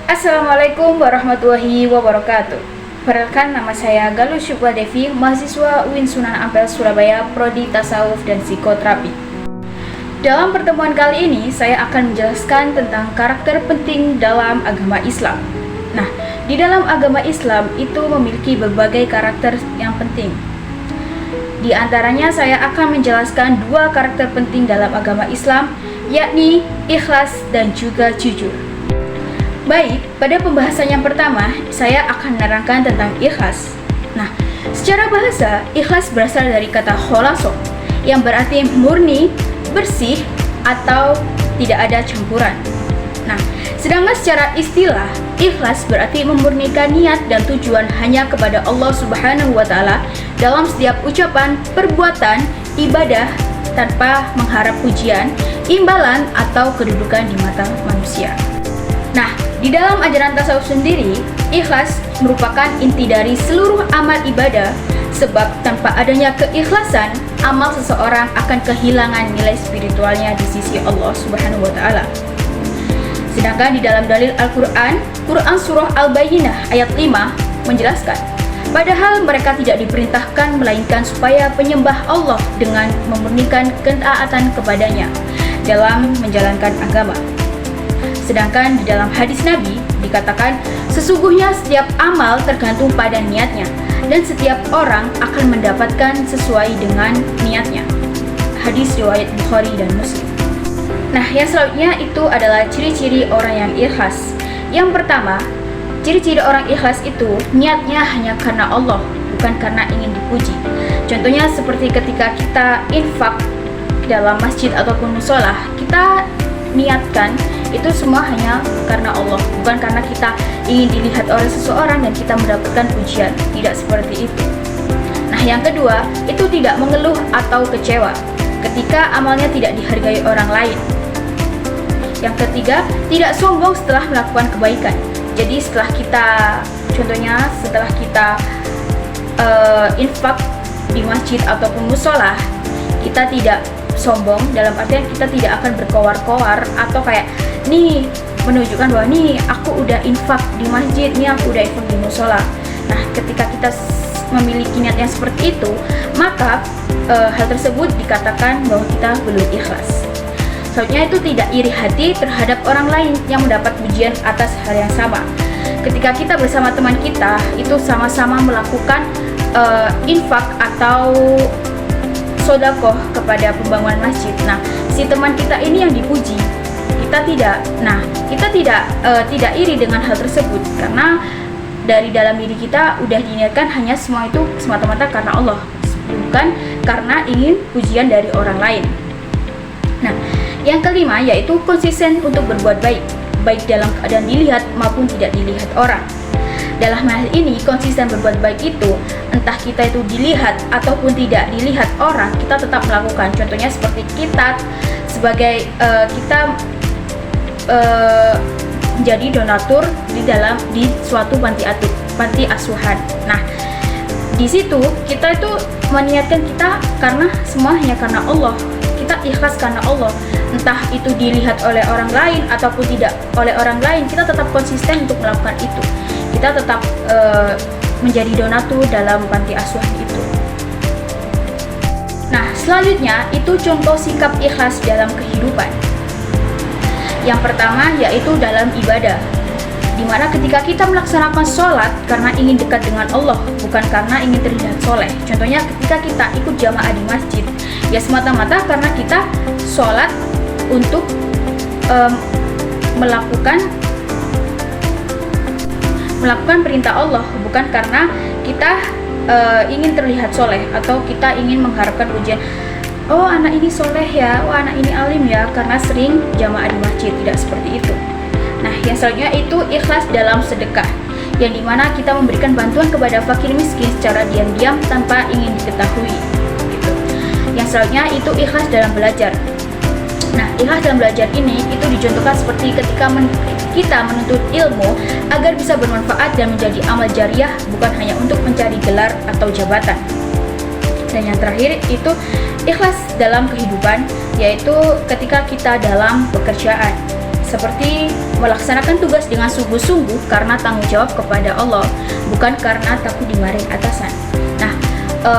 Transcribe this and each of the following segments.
Assalamualaikum warahmatullahi wabarakatuh. Perkenalkan, nama saya Galuh Syukwa Devi, mahasiswa UIN Sunan Ampel Surabaya, Prodi Tasawuf dan Psikoterapi. Dalam pertemuan kali ini, saya akan menjelaskan tentang karakter penting dalam agama Islam. Nah, di dalam agama Islam itu memiliki berbagai karakter yang penting. Di antaranya saya akan menjelaskan dua karakter penting dalam agama Islam, yakni ikhlas dan juga jujur. Baik, pada pembahasan yang pertama, saya akan menerangkan tentang ikhlas. Nah, secara bahasa, ikhlas berasal dari kata kholaso, yang berarti murni, bersih, atau tidak ada campuran. Nah, sedangkan secara istilah, ikhlas berarti memurnikan niat dan tujuan hanya kepada Allah Subhanahu wa Ta'ala dalam setiap ucapan, perbuatan, ibadah tanpa mengharap pujian, imbalan, atau kedudukan di mata manusia. Nah, di dalam ajaran tasawuf sendiri, ikhlas merupakan inti dari seluruh amal ibadah, sebab tanpa adanya keikhlasan, amal seseorang akan kehilangan nilai spiritualnya di sisi Allah Subhanahu wa Ta'ala. Sedangkan di dalam dalil Al-Quran, Quran Surah Al-Bayyinah ayat 5 menjelaskan, padahal mereka tidak diperintahkan melainkan supaya penyembah Allah dengan memurnikan ketaatan kepadanya dalam menjalankan agama. Sedangkan di dalam hadis Nabi dikatakan, sesungguhnya setiap amal tergantung pada niatnya, dan setiap orang akan mendapatkan sesuai dengan niatnya. Hadis riwayat Bukhari dan Muslim. Nah, yang selanjutnya itu adalah ciri-ciri orang yang ikhlas. Yang pertama, ciri-ciri orang ikhlas itu niatnya hanya karena Allah, bukan karena ingin dipuji. Contohnya seperti ketika kita infak dalam masjid ataupun musola, kita niatkan itu semua hanya karena Allah, bukan karena kita ingin dilihat oleh seseorang dan kita mendapatkan pujian. Tidak seperti itu. Nah, yang kedua, itu tidak mengeluh atau kecewa ketika amalnya tidak dihargai orang lain. Yang ketiga, tidak sombong setelah melakukan kebaikan. Jadi setelah kita, contohnya setelah kita infak di masjid ataupun musola, kita tidak sombong, dalam artian kita tidak akan berkoar-koar atau kayak nih menunjukkan bahwa nih aku udah infak di masjid, nih aku udah infak di musola. Nah, ketika kita memiliki niat yang seperti itu, maka hal tersebut dikatakan bahwa kita belum ikhlas. Selanjutnya itu tidak iri hati terhadap orang lain yang mendapat pujian atas hal yang sama. Ketika kita bersama teman kita itu sama-sama melakukan infak atau sodakoh kepada pembangunan masjid. Nah, si teman kita ini yang dipuji, kita tidak. Nah, kita tidak iri dengan hal tersebut, karena dari dalam diri kita udah diniatkan hanya semua itu semata-mata karena Allah, bukan karena ingin pujian dari orang lain. Nah, yang kelima yaitu konsisten untuk berbuat baik, baik dalam keadaan dilihat maupun tidak dilihat orang. Dalam hal ini, konsisten berbuat baik itu, entah kita itu dilihat ataupun tidak dilihat orang, kita tetap melakukan. Contohnya seperti kita sebagai kita menjadi donatur di suatu panti asuhan. Nah, di situ kita itu meniatkan kita karena semua hanya karena Allah. Kita ikhlas karena Allah. Entah itu dilihat oleh orang lain ataupun tidak oleh orang lain, kita tetap konsisten untuk melakukan itu. Kita tetap menjadi donatur dalam panti asuhan itu. Nah, selanjutnya itu contoh sikap ikhlas dalam kehidupan. Yang pertama yaitu dalam ibadah, dimana ketika kita melaksanakan sholat karena ingin dekat dengan Allah, bukan karena ingin terlihat soleh. Contohnya ketika kita ikut jamaah di masjid, ya semata-mata karena kita sholat untuk melakukan perintah Allah, bukan karena kita ingin terlihat soleh atau kita ingin mengharapkan pujian. Oh, anak ini soleh ya, oh anak ini alim ya, karena sering jamaah di masjid. Tidak seperti itu. Nah, yang selanjutnya itu ikhlas dalam sedekah, yang dimana kita memberikan bantuan kepada fakir miskin secara diam-diam tanpa ingin diketahui gitu. Yang selanjutnya itu ikhlas dalam belajar. Nah, ikhlas dalam belajar ini itu dicontohkan seperti ketika kita menuntut ilmu agar bisa bermanfaat dan menjadi amal jariah, bukan hanya untuk mencari gelar atau jabatan. Dan yang terakhir itu ikhlas dalam kehidupan, yaitu ketika kita dalam pekerjaan. seperti melaksanakan tugas dengan sungguh-sungguh karena tanggung jawab kepada Allah, bukan karena takut dimarahin atasan. Nah,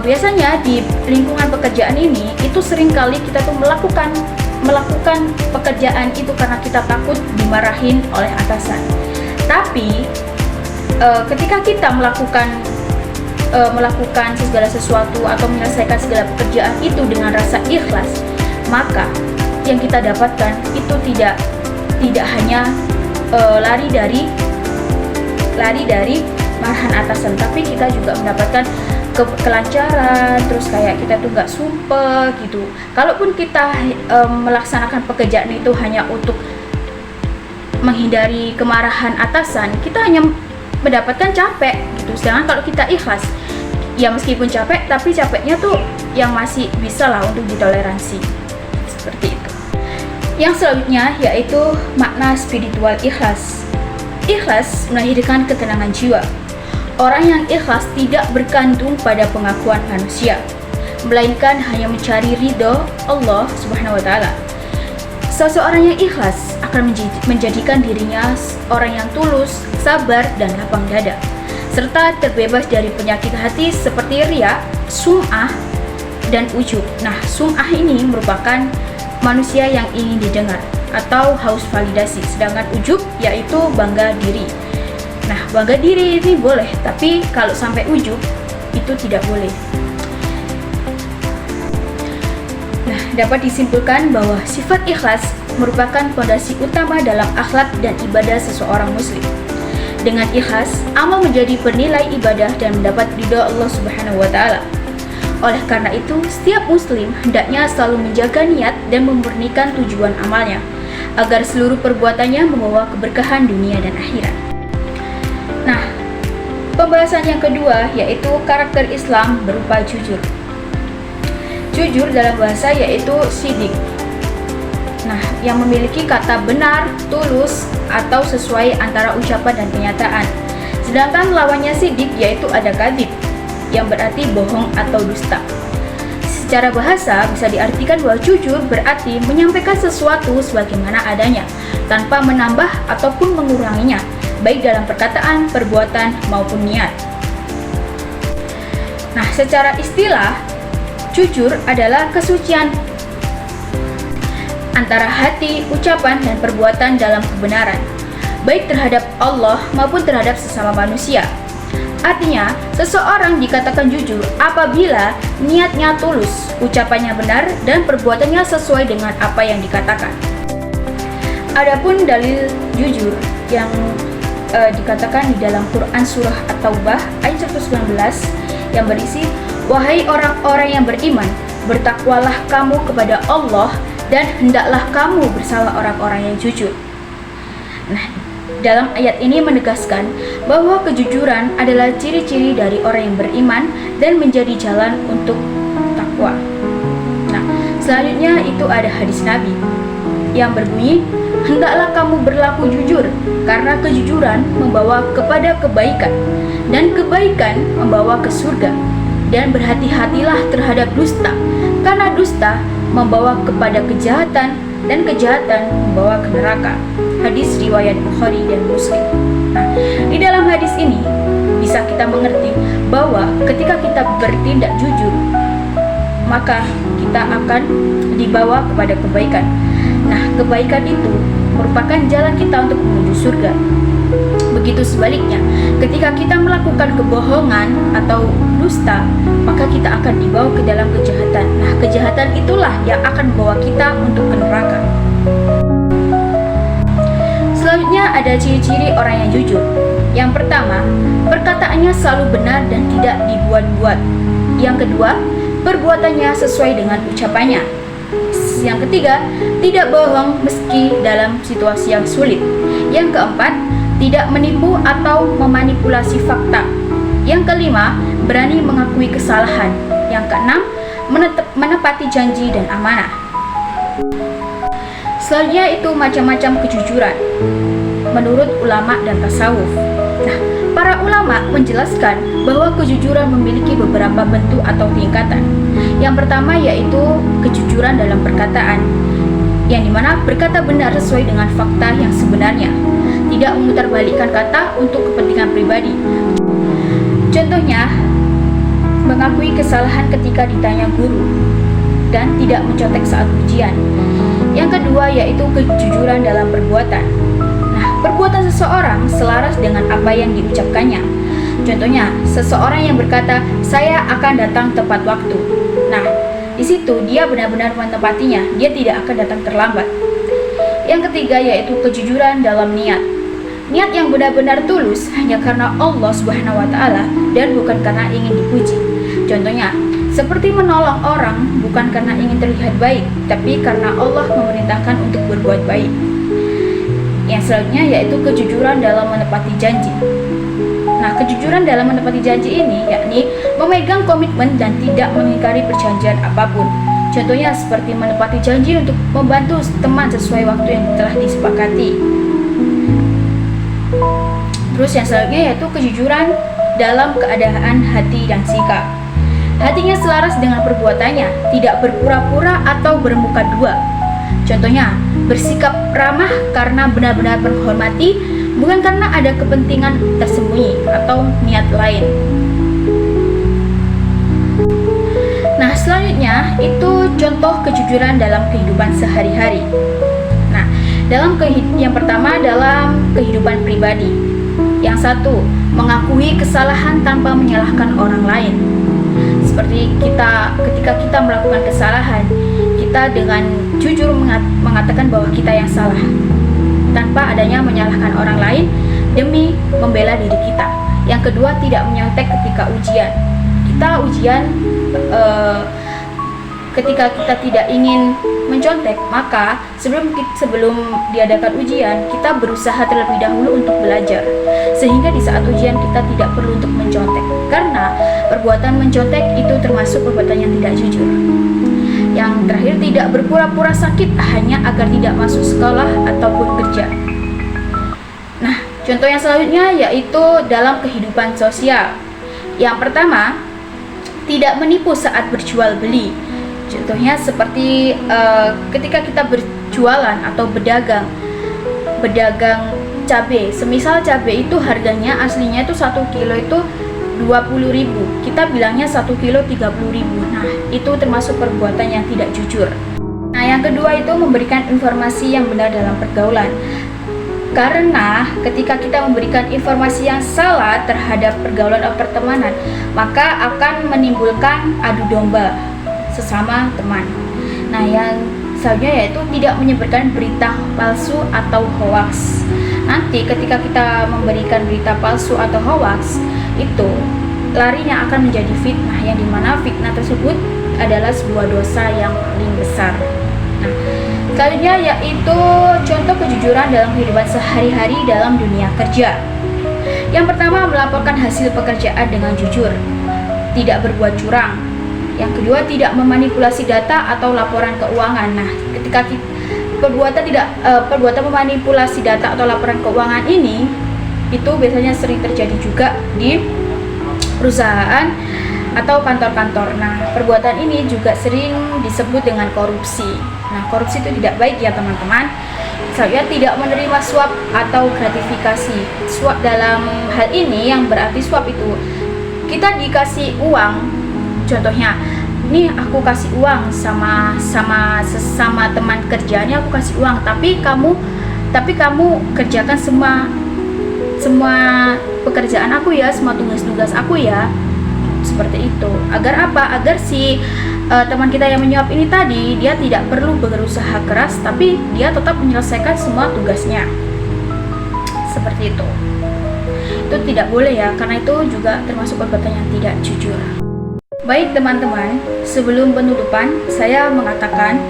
biasanya di lingkungan pekerjaan ini itu seringkali kita tuh melakukan pekerjaan itu karena kita takut dimarahin oleh atasan. Tapi ketika kita melakukan segala sesuatu atau menyelesaikan segala pekerjaan itu dengan rasa ikhlas, maka yang kita dapatkan itu tidak hanya lari dari marahan atasan, tapi kita juga mendapatkan kelancaran, terus kayak kita tuh nggak sumpah gitu. Kalaupun kita melaksanakan pekerjaan itu hanya untuk menghindari kemarahan atasan, kita hanya mendapatkan capek gitu. Sedangkan kalau kita ikhlas, ya meskipun capek, tapi capeknya tuh yang masih bisa lah untuk ditoleransi, seperti itu. Yang selanjutnya yaitu makna spiritual ikhlas. Ikhlas melahirkan ketenangan jiwa. Orang yang ikhlas tidak bergantung pada pengakuan manusia, melainkan hanya mencari ridho Allah Subhanahu wa Ta'ala. Seseorang yang ikhlas akan menjadikan dirinya orang yang tulus, sabar, dan lapang dada, serta terbebas dari penyakit hati seperti riya, sum'ah, dan ujub. Nah, sum'ah ini merupakan manusia yang ingin didengar atau haus validasi, sedangkan ujub yaitu bangga diri. Nah, bangga diri ini boleh, tapi kalau sampai ujub itu tidak boleh. Nah, dapat disimpulkan bahwa sifat ikhlas merupakan fondasi utama dalam akhlak dan ibadah seseorang muslim. Dengan ikhlas, amal menjadi bernilai ibadah dan mendapat ridho Allah Subhanahu wa Ta'ala. Oleh karena itu, setiap muslim hendaknya selalu menjaga niat dan memurnikan tujuan amalnya, agar seluruh perbuatannya membawa keberkahan dunia dan akhirat. Nah, pembahasan yang kedua yaitu karakter Islam berupa jujur. Jujur dalam bahasa yaitu sidik. Nah, yang memiliki kata benar, tulus, atau sesuai antara ucapan dan kenyataan. Sedangkan lawannya sidik yaitu ada kadzib, yang berarti bohong atau dusta. Secara bahasa bisa diartikan bahwa jujur berarti menyampaikan sesuatu sebagaimana adanya, tanpa menambah ataupun menguranginya, baik dalam perkataan, perbuatan, maupun niat. Nah, secara istilah, jujur adalah kesucian antara hati, ucapan, dan perbuatan dalam kebenaran, baik terhadap Allah maupun terhadap sesama manusia. Artinya, seseorang dikatakan jujur apabila niatnya tulus, ucapannya benar, dan perbuatannya sesuai dengan apa yang dikatakan. Adapun dalil jujur yang dikatakan di dalam Quran Surah At-Taubah ayat 119 yang berisi, "Wahai orang-orang yang beriman, bertakwalah kamu kepada Allah dan hendaklah kamu bersama orang-orang yang jujur." Nah, dalam ayat ini menegaskan bahwa kejujuran adalah ciri-ciri dari orang yang beriman dan menjadi jalan untuk takwa. Nah, selanjutnya itu ada hadis Nabi yang berbunyi, "Hendaklah kamu berlaku jujur, karena kejujuran membawa kepada kebaikan, dan kebaikan membawa ke surga. Dan berhati-hatilah terhadap dusta, karena dusta membawa kepada kejahatan, dan kejahatan membawa ke neraka." Hadis riwayat Bukhari dan Muslim. Nah, di dalam hadis ini bisa kita mengerti bahwa ketika kita bertindak jujur, maka kita akan dibawa kepada kebaikan. Nah, kebaikan itu merupakan jalan kita untuk menuju surga. Begitu sebaliknya, ketika kita melakukan kebohongan atau dusta, maka kita akan dibawa ke dalam kejahatan. Nah, kejahatan itulah yang akan membawa kita untuk ke neraka. Selanjutnya ada ciri-ciri orang yang jujur. Yang pertama, perkataannya selalu benar dan tidak dibuat-buat. Yang kedua, perbuatannya sesuai dengan ucapannya. Yang ketiga, tidak bohong meski dalam situasi yang sulit. Yang keempat, tidak menipu atau memanipulasi fakta. Yang kelima, berani mengakui kesalahan. Yang keenam, menepati janji dan amanah. Selanjutnya itu macam-macam kejujuran menurut ulama dan tasawuf. Nah, para ulama menjelaskan bahwa kejujuran memiliki beberapa bentuk atau tingkatan. Yang pertama yaitu kejujuran dalam perkataan. yang dimana berkata benar sesuai dengan fakta yang sebenarnya, tidak memutarbalikkan kata untuk kepentingan pribadi. Contohnya, mengakui kesalahan ketika ditanya guru dan tidak mencontek saat ujian. Yang kedua yaitu kejujuran dalam perbuatan. Nah, perbuatan seseorang selaras dengan apa yang diucapkannya. Contohnya, seseorang yang berkata, "Saya akan datang tepat waktu." Nah, di situ dia benar-benar menepatinya, dia tidak akan datang terlambat. Yang ketiga yaitu kejujuran dalam niat. Niat yang benar-benar tulus hanya karena Allah Subhanahu wa Ta'ala dan bukan karena ingin dipuji. Contohnya, seperti menolong orang bukan karena ingin terlihat baik, tapi karena Allah memerintahkan untuk berbuat baik. Yang selanjutnya yaitu kejujuran dalam menepati janji. Nah, kejujuran dalam menepati janji ini yakni memegang komitmen dan tidak mengingkari perjanjian apapun. Contohnya seperti menepati janji untuk membantu teman sesuai waktu yang telah disepakati. Terus yang selanjutnya yaitu kejujuran dalam keadaan hati dan sikap. Hatinya selaras dengan perbuatannya, tidak berpura-pura atau bermuka dua. Contohnya, bersikap ramah karena benar-benar menghormati, bukan karena ada kepentingan tersembunyi atau niat lain. Nah, selanjutnya itu contoh kejujuran dalam kehidupan sehari-hari. Nah, yang pertama dalam kehidupan pribadi. Yang satu, mengakui kesalahan tanpa menyalahkan orang lain. Seperti ketika kita melakukan kesalahan, kita dengan jujur mengatakan bahwa kita yang salah tanpa adanya menyalahkan orang lain demi membela diri kita. Yang kedua, tidak menyontek ketika ujian. Kita ujian ketika kita tidak ingin mencontek, maka sebelum diadakan ujian, kita berusaha terlebih dahulu untuk belajar, sehingga di saat ujian kita tidak perlu untuk mencontek, karena perbuatan mencontek itu termasuk perbuatan yang tidak jujur. Yang terakhir, tidak berpura-pura sakit hanya agar tidak masuk sekolah ataupun kerja. Nah, contoh yang selanjutnya yaitu dalam kehidupan sosial. Yang pertama, tidak menipu saat berjual beli. Contohnya seperti ketika kita berjualan atau berdagang cabai. Semisal cabai itu harganya aslinya itu 1 kilo itu 20.000, kita bilangnya 1 kilo 30.000. Nah, itu termasuk perbuatan yang tidak jujur. Nah, yang kedua itu memberikan informasi yang benar dalam pergaulan. Karena ketika kita memberikan informasi yang salah terhadap pergaulan atau pertemanan, maka akan menimbulkan adu domba sesama teman. Nah, yang selanjutnya yaitu tidak menyebarkan berita palsu atau hoax. Nanti ketika kita memberikan berita palsu atau hoax, itu larinya akan menjadi fitnah, yang dimana fitnah tersebut adalah sebuah dosa yang paling besar. Nah, selanjutnya yaitu contoh kejujuran dalam kehidupan sehari-hari dalam dunia kerja. Yang pertama, melaporkan hasil pekerjaan dengan jujur, tidak berbuat curang. Yang kedua, tidak memanipulasi data atau laporan keuangan. Nah, ketika perbuatan memanipulasi data atau laporan keuangan ini itu biasanya sering terjadi juga di perusahaan atau kantor-kantor. Nah, perbuatan ini juga sering disebut dengan korupsi. Nah, korupsi itu tidak baik ya teman-teman. Selanjutnya, tidak menerima suap atau gratifikasi. Suap dalam hal ini yang berarti suap itu kita dikasih uang. Contohnya, nih aku kasih uang sama teman kerjanya, aku kasih uang, tapi kamu kerjakan semua pekerjaan aku ya, semua tugas-tugas aku ya. Seperti itu. Agar apa? Agar si teman kita yang menyuap ini tadi, dia tidak perlu berusaha keras, tapi dia tetap menyelesaikan semua tugasnya. Seperti itu. Itu tidak boleh ya, karena itu juga termasuk perbuatan yang tidak jujur. Baik teman-teman, sebelum penutupan, saya mengatakan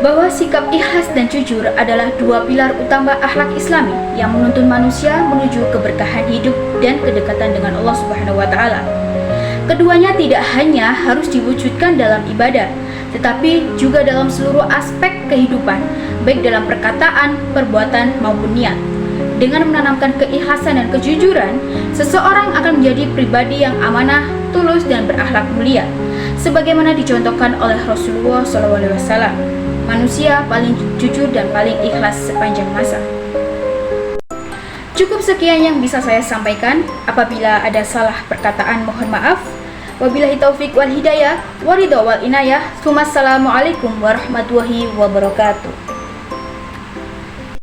bahwa sikap ikhlas dan jujur adalah dua pilar utama akhlak Islami yang menuntun manusia menuju keberkahan hidup dan kedekatan dengan Allah Subhanahu wa Ta'ala. Keduanya tidak hanya harus diwujudkan dalam ibadah, tetapi juga dalam seluruh aspek kehidupan, baik dalam perkataan, perbuatan, maupun niat. Dengan menanamkan keikhlasan dan kejujuran, seseorang akan menjadi pribadi yang amanah, tulus, dan berakhlak mulia, sebagaimana dicontohkan oleh Rasulullah SAW. manusia paling jujur dan paling ikhlas sepanjang masa. Cukup sekian yang bisa saya sampaikan. Apabila ada salah perkataan mohon maaf. Wabillahi taufik wal hidayah, waridho wal inayah. Wassalamualaikum warahmatullahi wabarakatuh.